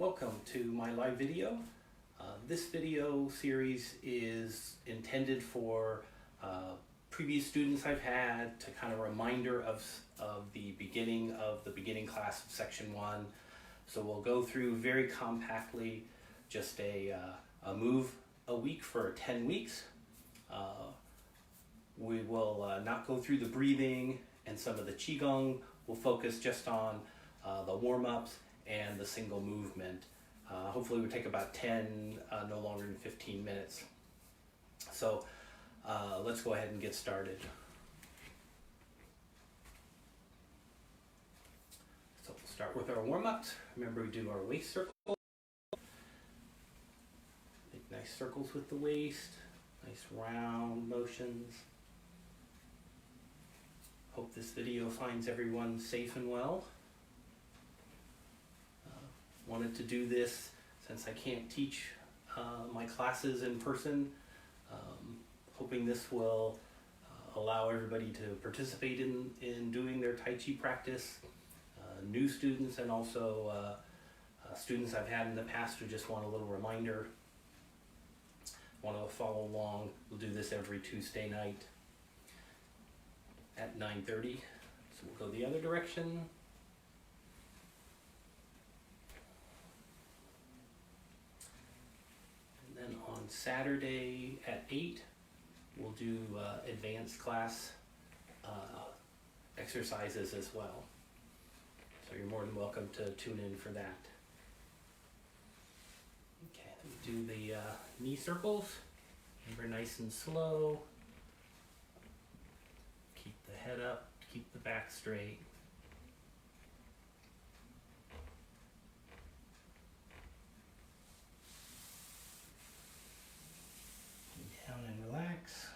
Welcome to my live video. This video series is intended for previous students I've had to kind of reminder of the beginning class of section 1. So we'll go through very compactly just a move a week for 10 weeks. We will not go through the breathing and some of the Qigong. We'll focus just on the warm-ups and the single movement. Hopefully we'll take about 10, no longer than 15 minutes. So let's go ahead and get started. So we'll start with our warm-ups. Remember, we do our waist circle. Make nice circles with the waist, nice round motions. Hope this video finds everyone safe and well. Wanted to do this since I can't teach my classes in person. Hoping this will allow everybody to participate in doing their Tai Chi practice. New students and also students I've had in the past who just want a little reminder, want to follow along. We'll do this every Tuesday night at 9:30. So we'll go the other direction. And then on Saturday at 8, we'll do advanced class exercises as well. So you're more than welcome to tune in for that. Okay, we do the knee circles. Remember, nice and slow. Keep the head up, keep the back straight. Down and relax.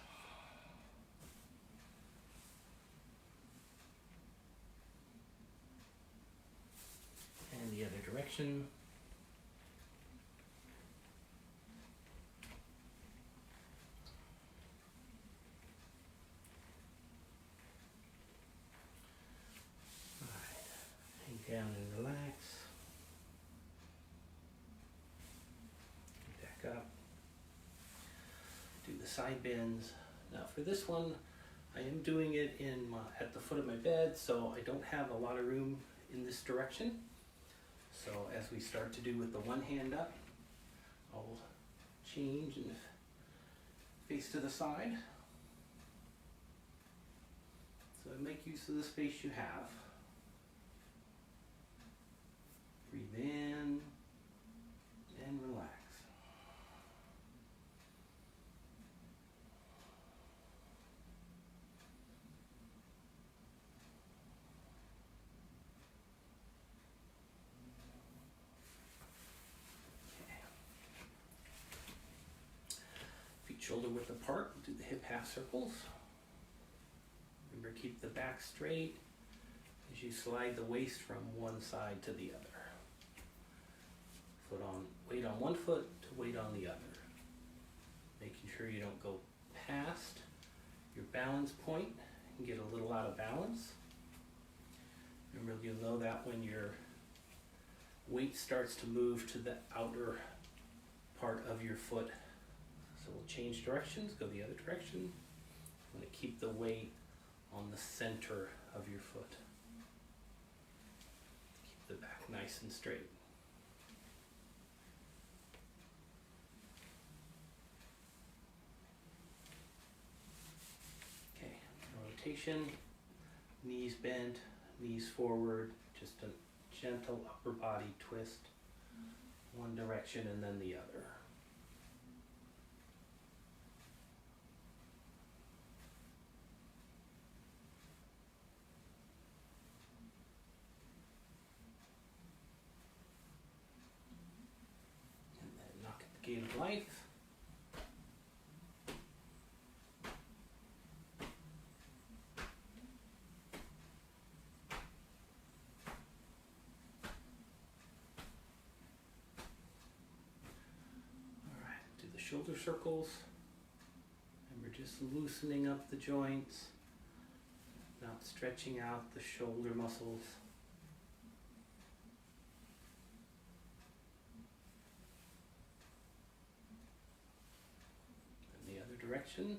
And the other direction. Down and relax. Back up. Do the side bends. Now for this one, I am doing it at the foot of my bed, so I don't have a lot of room in this direction. So as we start to do with the one hand up, I'll change and face to the side. So make use of the space you have. Breathe in and relax. Okay. Feet shoulder width apart. Do the hip half circles. Remember, keep the back straight as you slide the waist from one side to the other. Weight on one foot to weight on the other. Making sure you don't go past your balance point and get a little out of balance. Remember, you'll know that when your weight starts to move to the outer part of your foot. So we'll change directions, go the other direction. You want to keep the weight on the center of your foot. Keep the back nice and straight. Knees bent, knees forward, just a gentle upper body twist, one direction and then the other. And then knock at the gate of life. Shoulder circles, and we're just loosening up the joints, not stretching out the shoulder muscles. action.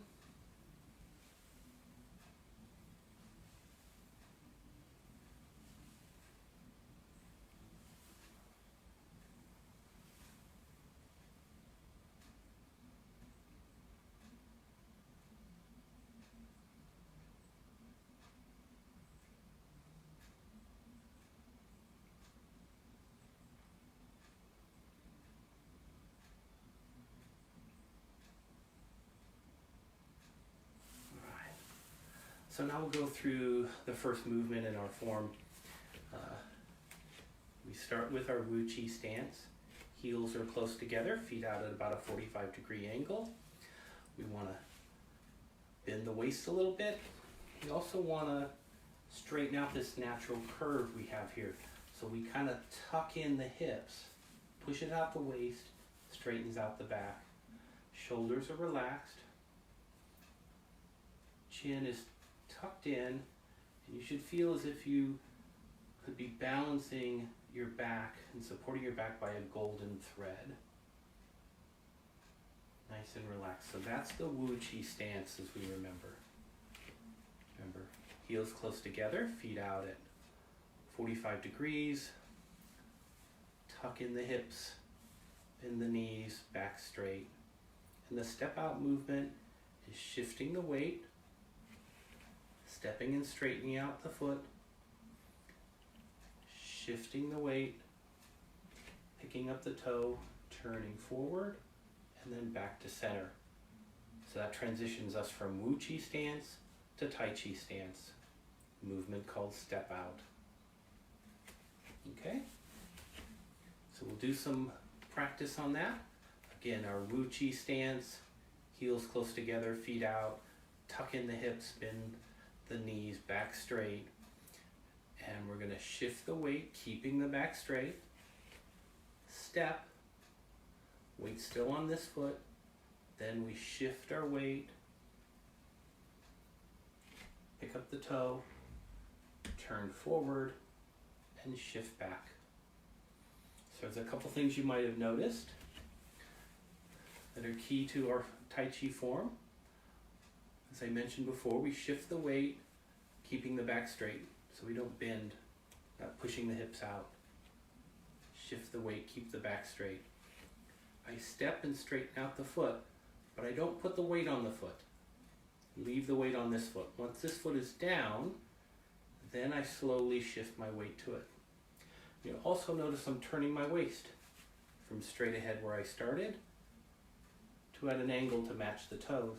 So now we'll go through the first movement in our form. We start with our Wu Chi stance. Heels are close together, feet out at about a 45-degree angle. We want to bend the waist a little bit. We also want to straighten out this natural curve we have here. So we kind of tuck in the hips, push it out the waist, straightens out the back. Shoulders are relaxed. Chin is tucked in, and you should feel as if you could be balancing your back and supporting your back by a golden thread. Nice and relaxed. So that's the Wu Chi stance as we remember. Remember, heels close together, feet out at 45 degrees. Tuck in the hips, bend the knees, back straight. And the step out movement is shifting the weight, stepping and straightening out the foot, shifting the weight, picking up the toe, turning forward, and then back to center. So that transitions us from Wu Chi stance to Tai Chi stance, movement called step out. Okay? So we'll do some practice on that. Again, our Wu Chi stance, heels close together, feet out, tuck in the hips, bend the knees, back straight, and we're going to shift the weight, keeping the back straight, step, weight still on this foot, then we shift our weight, pick up the toe, turn forward, and shift back. So there's a couple things you might have noticed that are key to our Tai Chi form. As I mentioned before, we shift the weight, keeping the back straight so we don't bend, not pushing the hips out. Shift the weight, keep the back straight. I step and straighten out the foot, but I don't put the weight on the foot. Leave the weight on this foot. Once this foot is down, then I slowly shift my weight to it. You'll also notice I'm turning my waist from straight ahead where I started to at an angle to match the toes.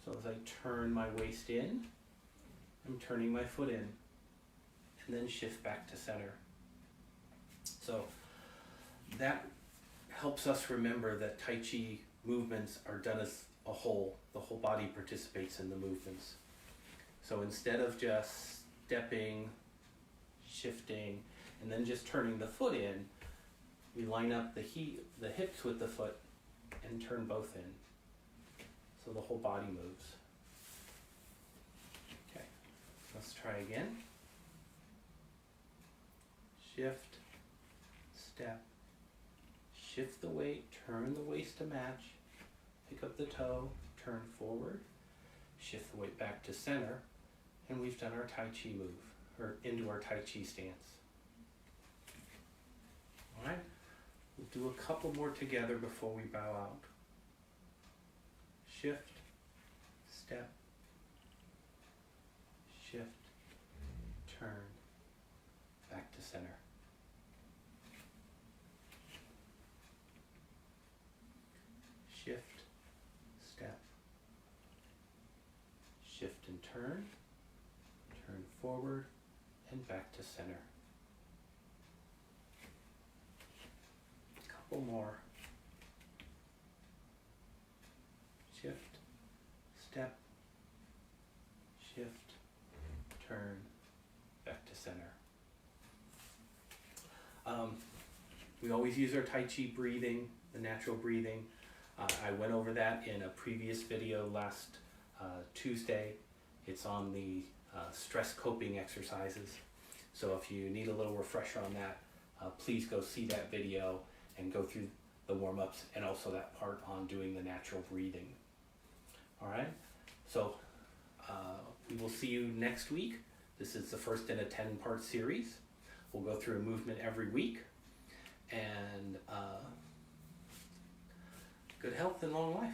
So as I turn my waist in, I'm turning my foot in, and then shift back to center. So that helps us remember that Tai Chi movements are done as a whole. The whole body participates in the movements. So instead of just stepping, shifting, and then just turning the foot in, we line up the hips with the foot and turn both in. So the whole body moves. Okay, let's try again. Shift, step, shift the weight, turn the waist to match, pick up the toe, turn forward, shift the weight back to center, and we've done our Tai Chi move, or into our Tai Chi stance. All right, we'll do a couple more together before we bow out. Shift, step, shift, turn, back to center. Shift, step, shift and turn forward and back to center. A couple more. Shift, step, shift, turn, back to center. We always use our Tai Chi breathing, the natural breathing. I went over that in a previous video last Tuesday. It's on the stress coping exercises. So if you need a little refresher on that, please go see that video and go through the warm-ups and also that part on doing the natural breathing. So we will see you next week. This is the first in a 10-part series. We'll go through a movement every week. And good health and long life.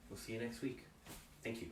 We'll see you next week. Thank you.